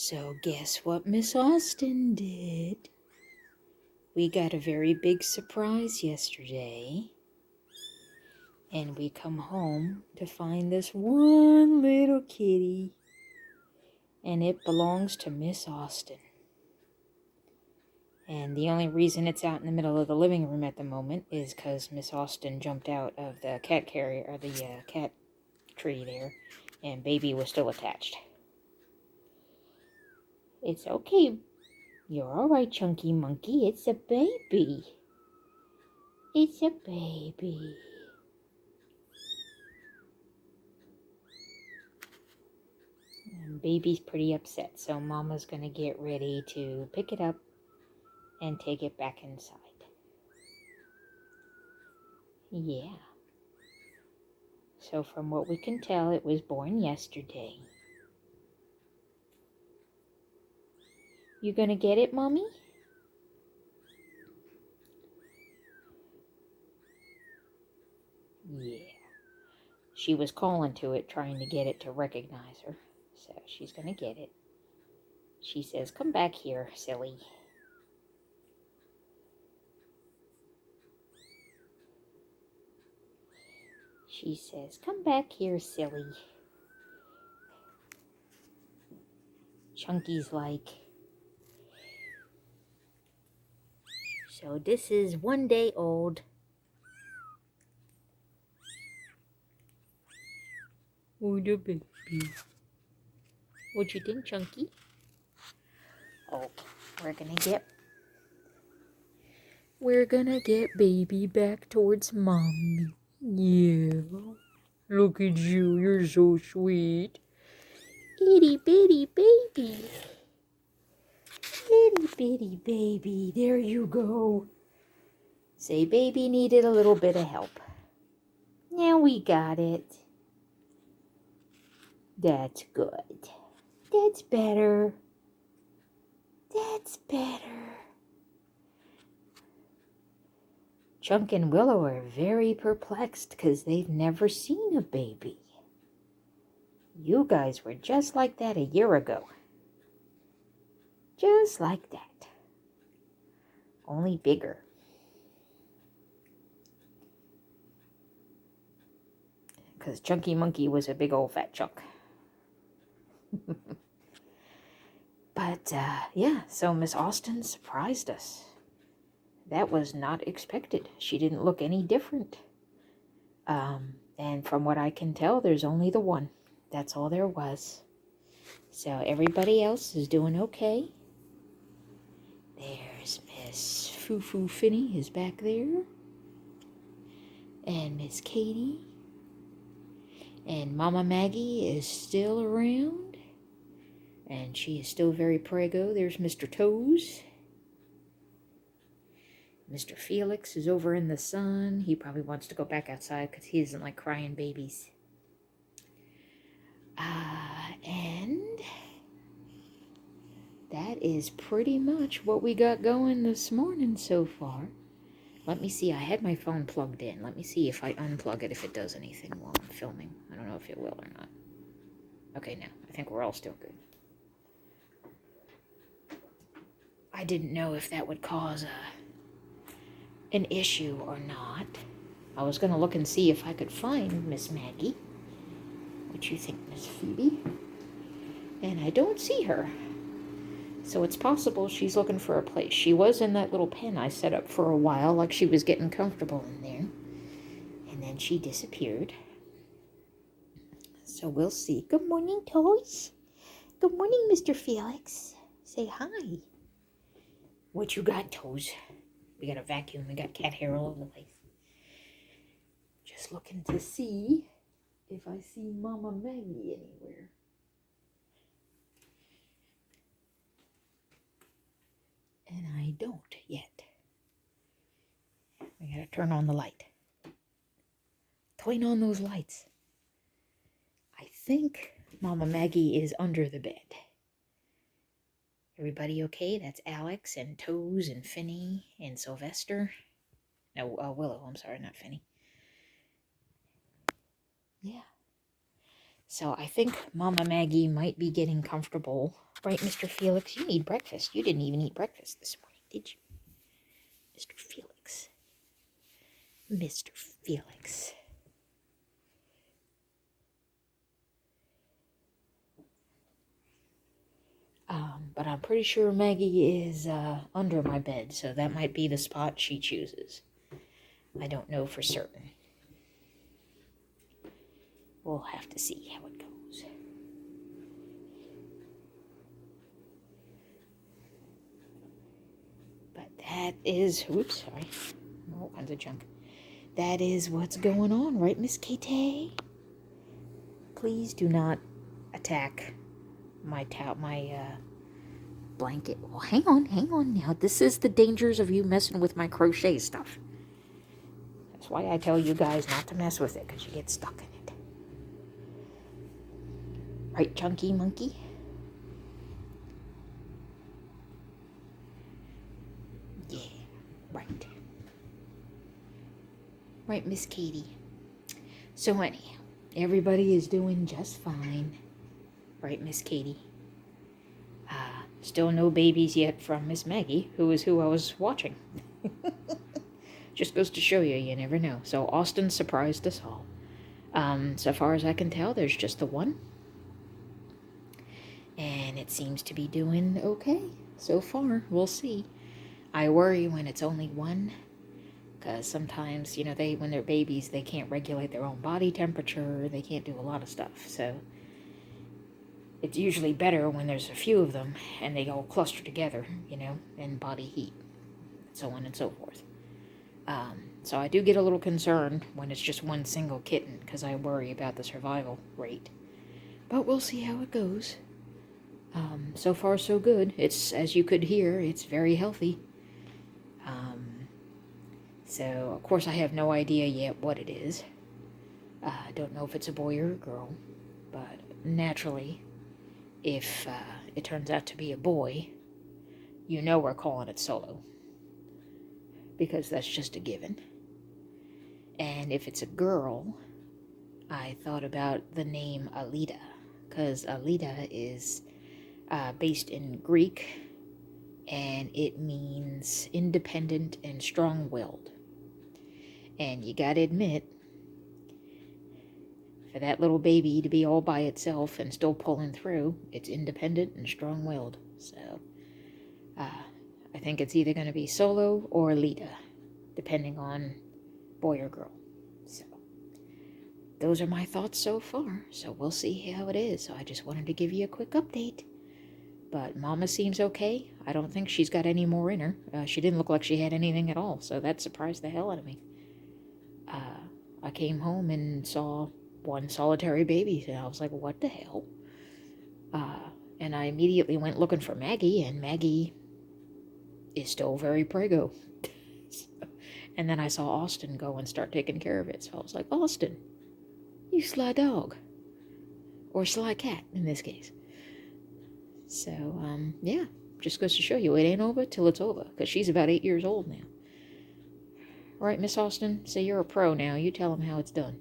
So guess what Miss Austen did? We got a very big surprise yesterday. And we come home to find this one little kitty. And it belongs to Miss Austen. And the only reason it's out in the middle of the living room at the moment is because Miss Austen jumped out of the cat carrier, or the cat tree there, and baby was still attached. It's okay. You're all right, Chunky Monkey. It's a baby. It's a baby. And baby's pretty upset, so Mama's going to get ready to pick it up and take it back inside. Yeah. So from what we can tell, it was born yesterday. You going to get it, Mommy? Yeah. She was calling to it, trying to get it to recognize her. So she's going to get it. She says, "Come back here, silly." She says, "Come back here, silly." Chunky's like, so this is 1 day old. Oh, the baby. What you think, Chunky? Oh, we're gonna get baby back towards mommy. Yeah. Look at you, you're so sweet. Itty bitty baby. Itty bitty baby, there you go. Say baby needed a little bit of help. Now we got it. That's good. That's better. That's better. Chunk and Willow are very perplexed because they've never seen a baby. You guys were just like that a year ago. Just like that. Only bigger. Because Chunky Monkey was a big old fat chunk. But, yeah, so Miss Austen surprised us. That was not expected. She didn't look any different. And from what I can tell, there's only the one. That's all there was. So everybody else is doing okay. There's Miss Foo Finny is back there. And Miss Katie. And Mama Maggie is still around. And she is still very prego. There's Mr. Toes. Mr. Felix is over in the sun. He probably wants to go back outside because he doesn't like crying babies. And that is pretty much what we got going this morning so far. Let me see. I had my phone plugged in. Let me see if I unplug it, if it does anything while I'm filming. I don't know if it will or not. Okay, now. I think we're all still good. I didn't know if that would cause an issue or not. I was going to look and see if I could find Miss Maggie. What you think, Miss Phoebe? And I don't see her. So it's possible she's looking for a place. She was in that little pen I set up for a while, like she was getting comfortable in there. And then she disappeared. So we'll see. Good morning, Toys. Good morning, Mr. Felix. Say hi. What you got, Toes? We got a vacuum. We got cat hair all over the place. Just looking to see if I see Mama Maggie anywhere. And I don't yet. We gotta turn on the light. Turn on those lights. I think Mama Maggie is under the bed. Everybody okay? That's Alex and Toes and Finny and Sylvester. No, Willow. I'm sorry, not Finny. Yeah. So I think Mama Maggie might be getting comfortable. Right, Mr. Felix? You need breakfast. You didn't even eat breakfast this morning, did you? Mr. Felix. Mr. Felix. But I'm pretty sure Maggie is under my bed, so that might be the spot she chooses. I don't know for certain. We'll have to see how it goes. But that is, oops, sorry, all kinds of junk. That is what's going on, right, Miss Katie? Please do not attack my blanket. Well, hang on now. This is the dangers of you messing with my crochet stuff. That's why I tell you guys not to mess with it, because you get stuck in it. Right, Chunky Monkey? Yeah, right. Right, Miss Katie. So anyhow, everybody is doing just fine. Right, Miss Katie? Still no babies yet from Miss Maggie, who is who I was watching. Just goes to show you, you never know. So Austin surprised us all. So far as I can tell, there's just the one. And it seems to be doing okay so far. We'll see. I worry when it's only one, because sometimes, when they're babies, they can't regulate their own body temperature. They can't do a lot of stuff. So it's usually better when there's a few of them and they all cluster together, and body heat, so on and so forth. So I do get a little concerned when it's just one single kitten, because I worry about the survival rate. But we'll see how it goes. So far, so good. It's, as you could hear, it's very healthy. So, of course, I have no idea yet what it is. I don't know if it's a boy or a girl, but naturally, if it turns out to be a boy, we're calling it Solo, because that's just a given. And if it's a girl, I thought about the name Alida, because Alida is based in Greek, and it means independent and strong-willed. And you gotta admit, for that little baby to be all by itself and still pulling through, it's independent and strong-willed. So, I think it's either going to be Solo or Lita, depending on boy or girl. So, those are my thoughts so far. So, we'll see how it is. So, I just wanted to give you a quick update. But Mama seems okay. I don't think she's got any more in her. She didn't look like she had anything at all, so that surprised the hell out of me. I came home and saw one solitary baby, and I was like, what the hell? And I immediately went looking for Maggie, and Maggie is still very prego. And then I saw Austin go and start taking care of it, so I was like, Austin, you sly dog. Or sly cat, in this case. So, yeah, just goes to show you, it ain't over till it's over, because she's about 8 years old now. All right, Miss Austin, say you're a pro now. You tell him how it's done.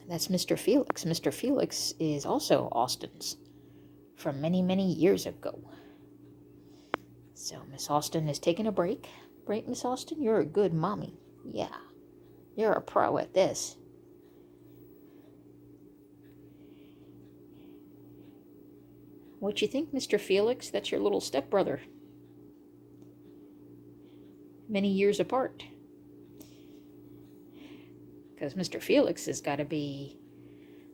That's Mr. Felix. Mr. Felix is also Austin's from many, many years ago. So Miss Austin is taking a break. Right, Miss Austin? You're a good mommy. Yeah, you're a pro at this. What you think, Mr. Felix? That's your little stepbrother. Many years apart. Because Mr. Felix has got to be,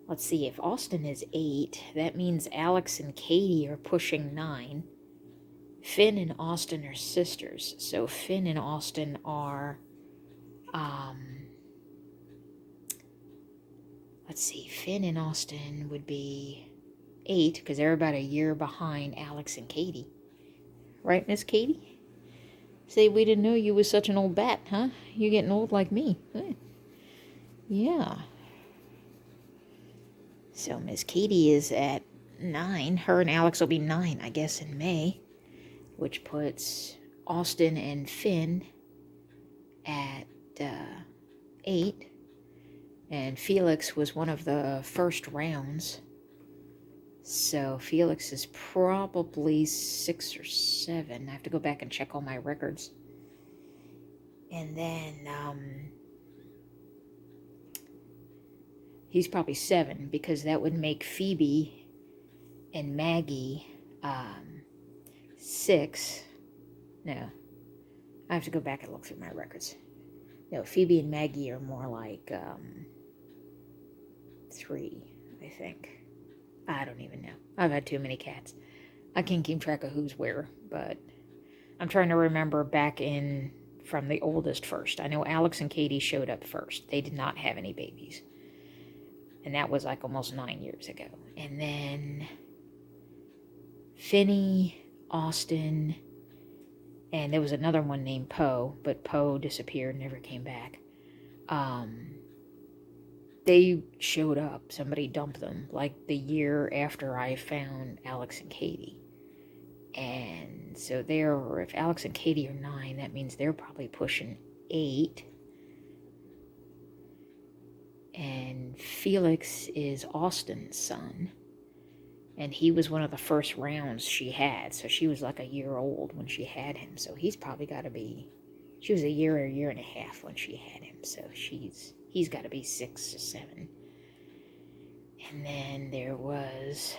let's see, if Austin is 8, that means Alex and Katie are pushing 9. Finn and Austin are sisters. So Finn and Austin are, let's see, Finn and Austin would be 8, because they're about a year behind Alex and Katie. Right, Miss Katie? Say, we didn't know you was such an old bat, huh? You getting old like me. Yeah. So Miss Katie is at 9. Her and Alex will be 9, I guess, in May. Which puts Austin and Finn at 8. And Felix was one of the first rounds. So Felix is probably 6 or 7. I have to go back and check all my records. And then he's probably 7, because that would make Phoebe and Maggie 6. No, I have to go back and look through my records. No, Phoebe and Maggie are more like 3, I think. I don't even know. I've had too many cats. I can't keep track of who's where, but I'm trying to remember back in from the oldest first. I know Alex and Katie showed up first. They did not have any babies. And that was like almost 9 years ago. And then Finney, Austin, and there was another one named Poe, but Poe disappeared, never came back. They showed up. Somebody dumped them like the year after I found Alex and Katie. And so if Alex and Katie are 9, that means they're probably pushing 8. And Felix is Austin's son. And he was one of the first rounds she had. So she was like a year old when she had him. So he's probably got to be, she was a year or a year and a half when she had him. So he's got to be 6 or 7. And then there was,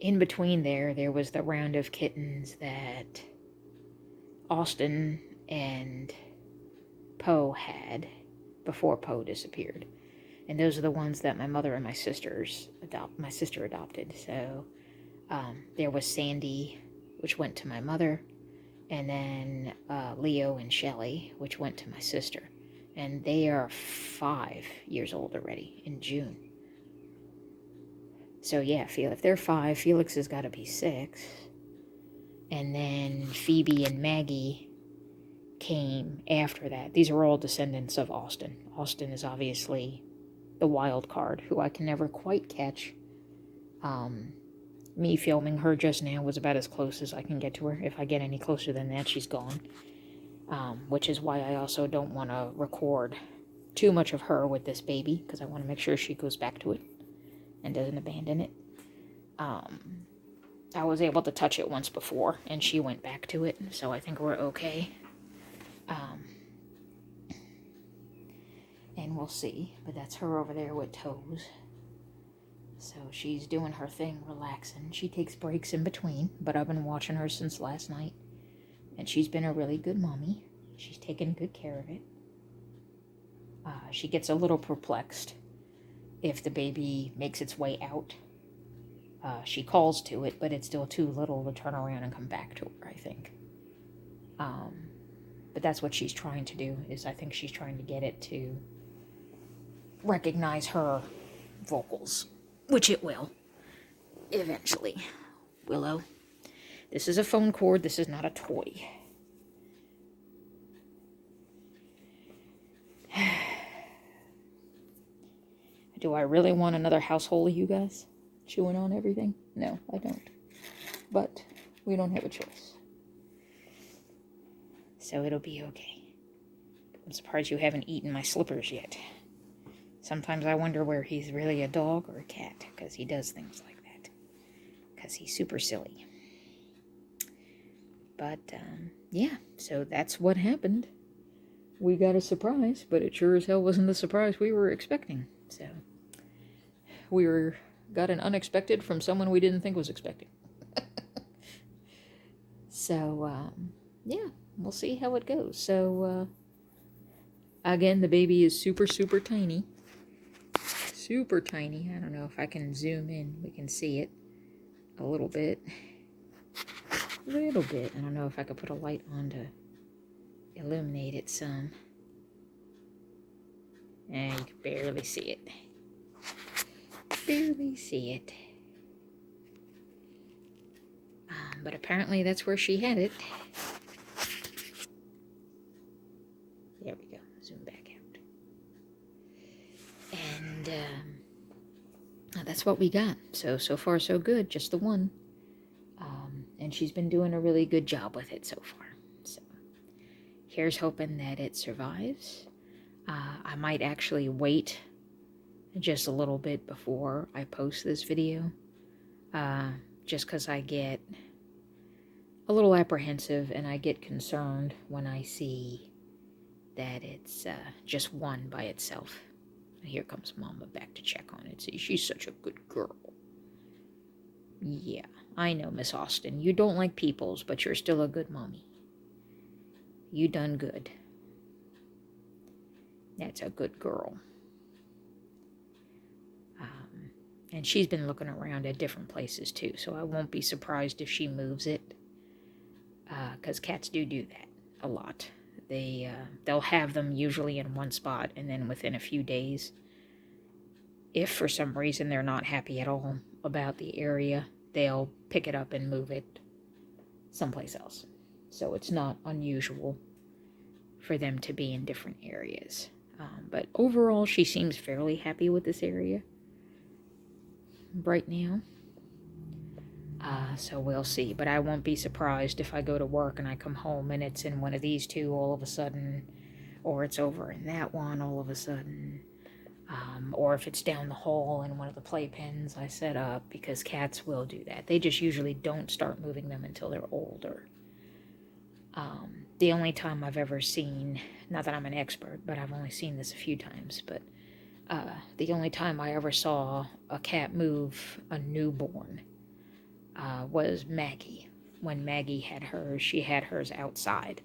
in between there was the round of kittens that Austin and Poe had before Poe disappeared. And those are the ones that my mother and my sister adopted. So there was Sandy, which went to my mother, and then Leo and Shelley, which went to my sister. And they are 5 years old already in June. So yeah, if they're 5, Felix has got to be 6. And then Phoebe and Maggie came after that. These are all descendants of Austin. Austin is obviously the wild card, who I can never quite catch. Me filming her just now was about as close as I can get to her. If I get any closer than that, she's gone. Which is why I also don't want to record too much of her with this baby, because I want to make sure she goes back to it and doesn't abandon it. I was able to touch it once before, and she went back to it, so I think we're okay. And we'll see, but that's her over there with Toes. So she's doing her thing, relaxing. She takes breaks in between, but I've been watching her since last night, and she's been a really good mommy. She's taken good care of it. She gets a little perplexed if the baby makes its way out. She calls to it, but it's still too little to turn around and come back to her, I think. But that's what she's trying to do, is I think she's trying to get it to recognize her vocals, which it will, eventually. Willow, this is a phone cord, this is not a toy. Do I really want another household, you guys? Chewing on everything? No, I don't. But we don't have a choice. So it'll be okay. I'm surprised you haven't eaten my slippers yet. Sometimes I wonder where he's really a dog or a cat, because he does things like that. Because he's super silly. But, yeah, so that's what happened. We got a surprise, but it sure as hell wasn't the surprise we were expecting. So, got an unexpected from someone we didn't think was expecting. So, yeah, we'll see how it goes. So, again, the baby is super, super tiny. Super tiny. I don't know if I can zoom in. We can see it a little bit. A little bit. I don't know if I could put a light on to illuminate it some. And you can barely see it. Barely see it. But apparently that's where she had it. There we go. Zoom back out. And that's what we got. So far so good. Just the one. And she's been doing a really good job with it so far. So here's hoping that it survives. I might actually wait just a little bit before I post this video, just because I get a little apprehensive and I get concerned when I see that it's just one by itself. Here comes Mama back to check on it. See, she's such a good girl. Yeah, I know, Miss Austin. You don't like peoples, but you're still a good mommy. You done good. That's a good girl. And she's been looking around at different places too, so I won't be surprised if she moves it. Because cats do that a lot. They'll have them usually in one spot, and then within a few days, if for some reason they're not happy at all about the area, they'll pick it up and move it someplace else. So it's not unusual for them to be in different areas. But overall, she seems fairly happy with this area right now. So we'll see. But I won't be surprised if I go to work and I come home and it's in one of these two all of a sudden, or it's over in that one all of a sudden, or if it's down the hall in one of the playpens I set up, because cats will do that. They just usually don't start moving them until they're older. The only time I've ever seen, not that I'm an expert, but I've only seen this a few times, but the only time I ever saw a cat move a newborn was Maggie. When Maggie had hers, she had hers outside.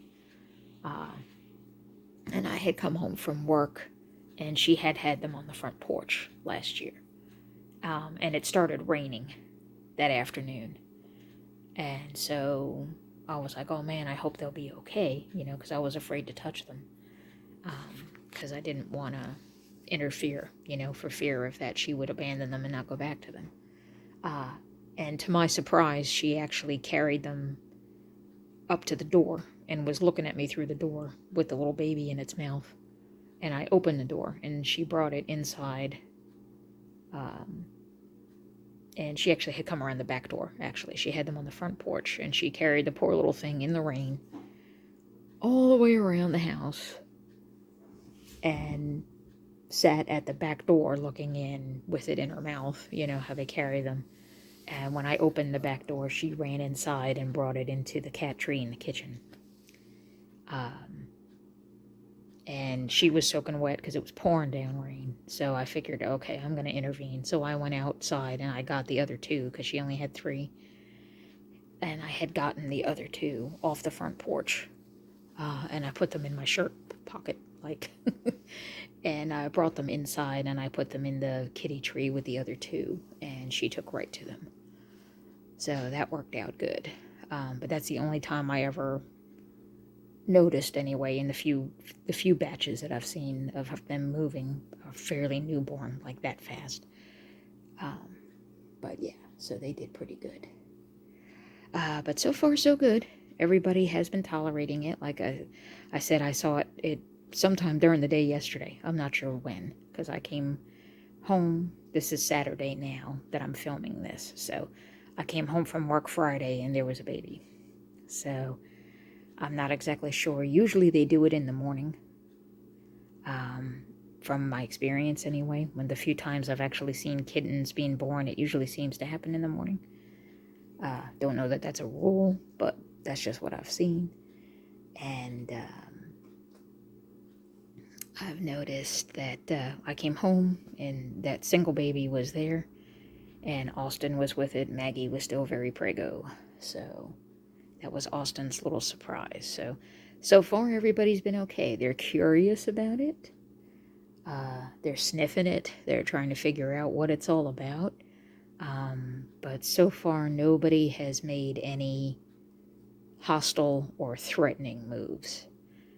And I had come home from work, and she had them on the front porch last year. And it started raining that afternoon. And so I was like, oh man, I hope they'll be okay, because I was afraid to touch them. Because I didn't want to interfere, for fear of that she would abandon them and not go back to them. And to my surprise, she actually carried them up to the door and was looking at me through the door with the little baby in its mouth. And I opened the door, and she brought it inside. And she actually had come around the back door, actually. She had them on the front porch, and she carried the poor little thing in the rain all the way around the house and sat at the back door looking in with it in her mouth, how they carry them. And when I opened the back door, she ran inside and brought it into the cat tree in the kitchen. And she was soaking wet because it was pouring down rain. So I figured, okay, I'm going to intervene. So I went outside and I got the other two because she only had 3. And I had gotten the other 2 off the front porch. And I put them in my shirt pocket, and I brought them inside and I put them in the kitty tree with the other 2. And she took right to them. So that worked out good. But that's the only time I ever noticed, anyway, in the few batches that I've seen of them moving are fairly newborn, like that fast. But yeah, so they did pretty good. But so far so good. Everybody has been tolerating it. Like I said, I saw it sometime during the day yesterday. I'm not sure when, because I came home. This is Saturday now that I'm filming this. So I came home from work Friday and there was a baby. So I'm not exactly sure. Usually they do it in the morning. From my experience anyway, when the few times I've actually seen kittens being born, it usually seems to happen in the morning. Don't know that that's a rule, but that's just what I've seen. And I've noticed that I came home and that single baby was there, and Austin was with it. Maggie was still very preggo, so that was Austin's little surprise. So far everybody's been okay. They're curious about it. They're sniffing it. They're trying to figure out what it's all about. But so far nobody has made any hostile or threatening moves,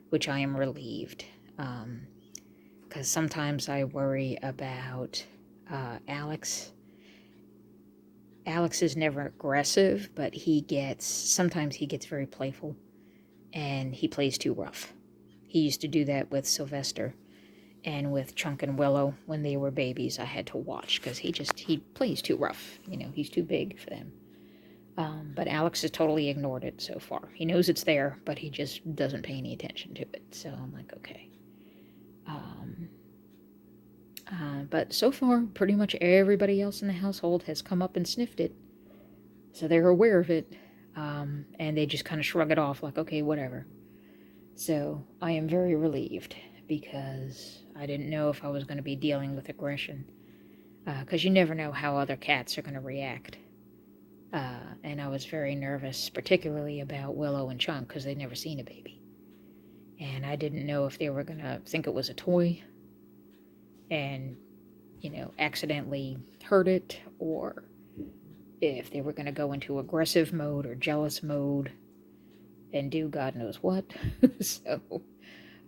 which I am relieved. Because sometimes I worry about Alex. Alex is never aggressive, but sometimes he gets very playful, and he plays too rough. He used to do that with Sylvester and with Chunk and Willow when they were babies. I had to watch because he plays too rough. He's too big for them. But Alex has totally ignored it so far. He knows it's there, but he just doesn't pay any attention to it. So I'm like, okay. Um, but so far, pretty much everybody else in the household has come up and sniffed it. So they're aware of it. And they just kind of shrug it off like, okay, whatever. So I am very relieved because I didn't know if I was going to be dealing with aggression. Because you never know how other cats are going to react. And I was very nervous, particularly about Willow and Chunk, because they'd never seen a baby. And I didn't know if they were going to think it was a toy and, accidentally hurt it, or if they were going to go into aggressive mode or jealous mode and do God knows what. So,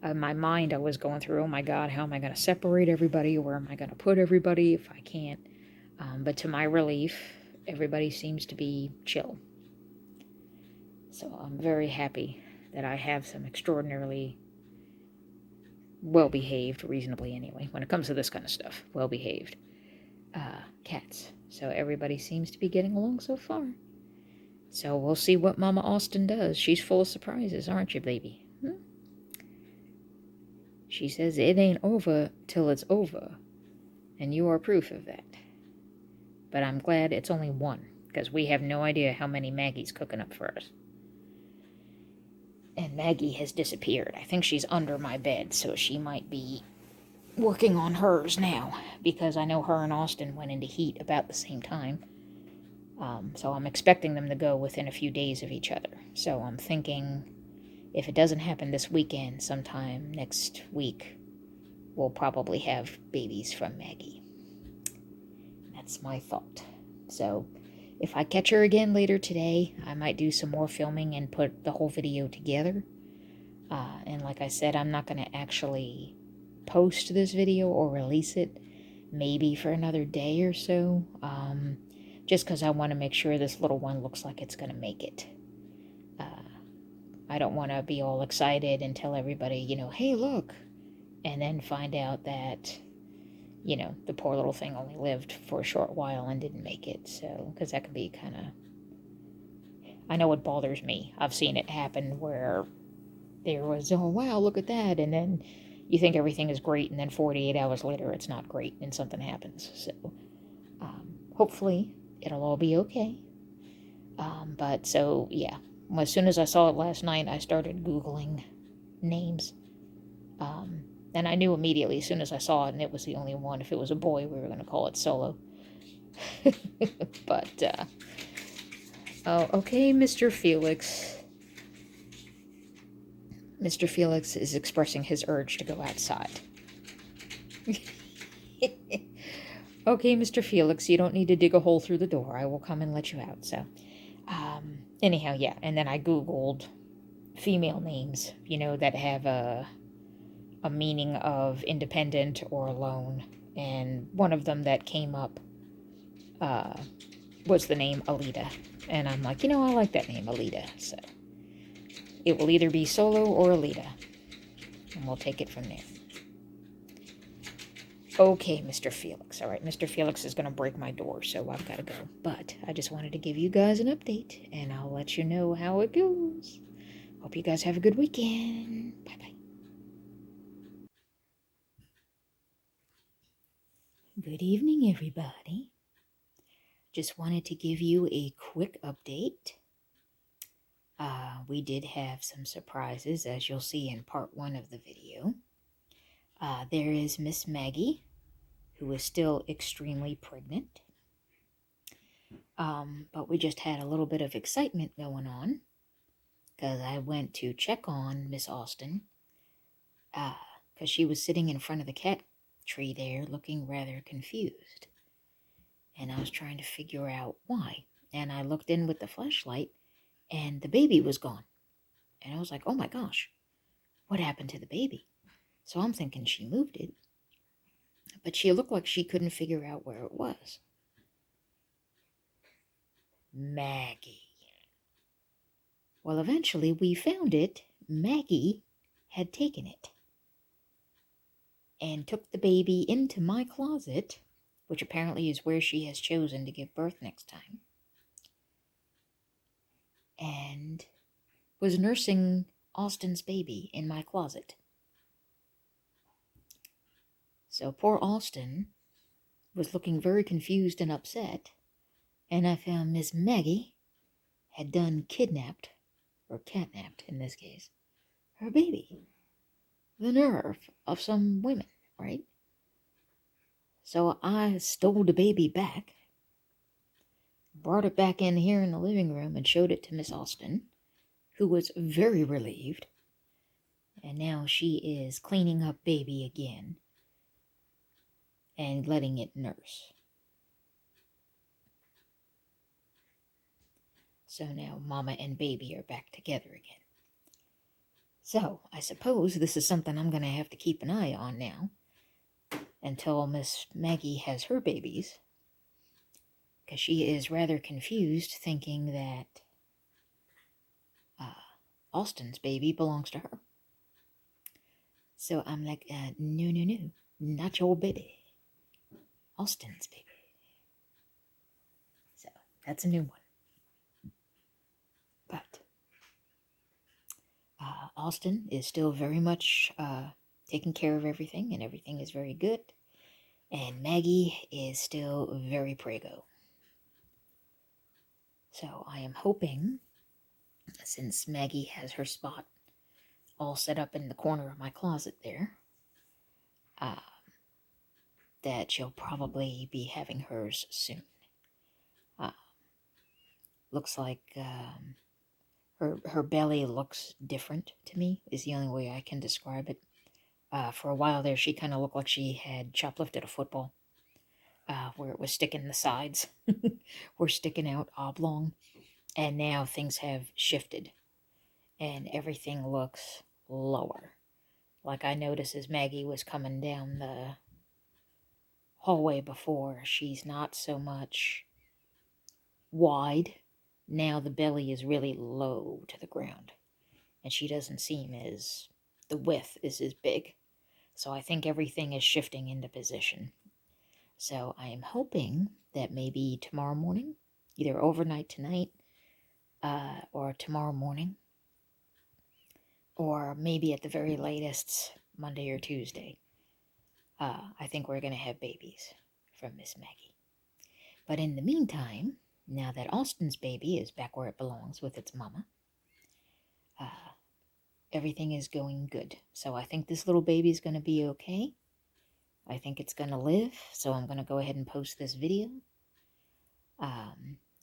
in my mind, I was going through, oh my God, how am I going to separate everybody? Where am I going to put everybody if I can't? But to my relief, everybody seems to be chill. So I'm very happy that I have some extraordinarily well-behaved, reasonably anyway, when it comes to this kind of stuff, well-behaved cats. So everybody seems to be getting along so far. So we'll see what Mama Austin does. She's full of surprises, aren't you, baby? She says it ain't over till it's over, and you are proof of that. But I'm glad it's only one, because we have no idea how many Maggie's cooking up for us. And Maggie has disappeared. I think she's under my bed, so she might be working on hers now, because I know her and Austin went into heat about the same time. So I'm expecting them to go within a few days of each other. So I'm thinking if it doesn't happen this weekend, sometime next week, we'll probably have babies from Maggie. That's my thought. So if I catch her again later today, I might do some more filming and put the whole video together. And like I said, I'm not going to actually post this video or release it maybe for another day or so, just because I want to make sure this little one looks like it's going to make it. I don't want to be all excited and tell everybody, hey, look, and then find out that, the poor little thing only lived for a short while and didn't make it. So, because that could be kind of, I know it bothers me. I've seen it happen where there was, oh, wow, look at that. And then you think everything is great, and then 48 hours later, it's not great, and something happens. So, hopefully, it'll all be okay. But so, yeah. As soon as I saw it last night, I started Googling names. And I knew immediately as soon as I saw it, and it was the only one. If it was a boy, we were going to call it Solo. But, oh, okay, Mr. Felix. Mr. Felix is expressing his urge to go outside. Okay, Mr. Felix, you don't need to dig a hole through the door. I will come and let you out. So, anyhow, yeah. And then I Googled female names, that have a meaning of independent or alone. And one of them that came up was the name Alita. And I'm like, I like that name, Alita. So it will either be Solo or Alita. And we'll take it from there. Okay, Mr. Felix. All right, Mr. Felix is going to break my door, so I've got to go. But I just wanted to give you guys an update, and I'll let you know how it goes. Hope you guys have a good weekend. Bye-bye. Good evening, everybody. Just wanted to give you a quick update. We did have some surprises, as you'll see in part 1 of the video. There is Miss Maggie, who is still extremely pregnant. But we just had a little bit of excitement going on, because I went to check on Miss Austin, because she was sitting in front of the cat tree there looking rather confused. And I was trying to figure out why. And I looked in with the flashlight, and the baby was gone. And I was like, oh my gosh, what happened to the baby? So I'm thinking she moved it. But she looked like she couldn't figure out where it was. Maggie. Well, eventually we found it. Maggie had taken it and took the baby into my closet, which apparently is where she has chosen to give birth next time, and was nursing Austin's baby in my closet. So poor Alston was looking very confused and upset, and I found Miss Maggie had done kidnapped, or catnapped in this case, her baby. The nerve of some women, right? So I stole the baby back, brought it back in here in the living room, and showed it to Miss Alston, who was very relieved. And now she is cleaning up baby again and letting it nurse. So now mama and baby are back together again. So I suppose this is something I'm going to have to keep an eye on now until Miss Maggie has her babies, because she is rather confused, thinking that Alston's baby belongs to her. So I'm like, no, not your baby. Alston's baby. So that's a new one. But Alston is still very much taking care of everything, and everything is very good. And Maggie is still very prego. So I am hoping, since Maggie has her spot all set up in the corner of my closet there, that she'll probably be having hers soon. Looks like her belly looks different to me, is the only way I can describe it. For a while there, she kind of looked like she had shoplifted a football, where it was sticking, the sides were sticking out oblong. And now things have shifted, and everything looks lower. Like I noticed as Maggie was coming down the hallway before, she's not so much wide. Now the belly is really low to the ground, and she doesn't seem as, the width is as big. So I think everything is shifting into position. So I am hoping that maybe tomorrow morning, either overnight tonight, or tomorrow morning, or maybe at the very latest Monday or Tuesday, I think we're going to have babies from Miss Maggie. But in the meantime, now that Alston's baby is back where it belongs with its mama, everything is going good. So I think this little baby is going to be okay. I think it's going to live. So I'm going to go ahead and post this video.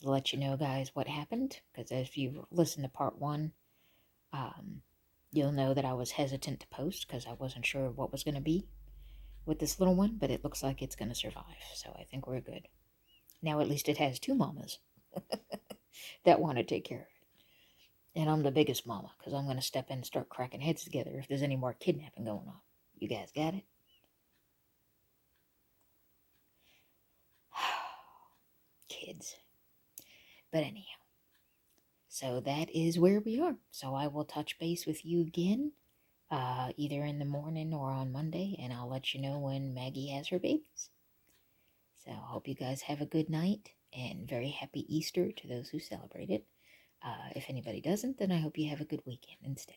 Let you know, guys, what happened. Because if you listen to part 1, you'll know that I was hesitant to post because I wasn't sure what was going to be with this little one. But it looks like it's going to survive. So I think we're good. Now at least it has 2 mamas that want to take care of it. And I'm the biggest mama, because I'm going to step in and start cracking heads together if there's any more kidnapping going on. You guys got it? Kids. But anyhow, so that is where we are. So I will touch base with you again, either in the morning or on Monday, and I'll let you know when Maggie has her babies. So I hope you guys have a good night, and very happy Easter to those who celebrate it. If anybody doesn't, then I hope you have a good weekend instead.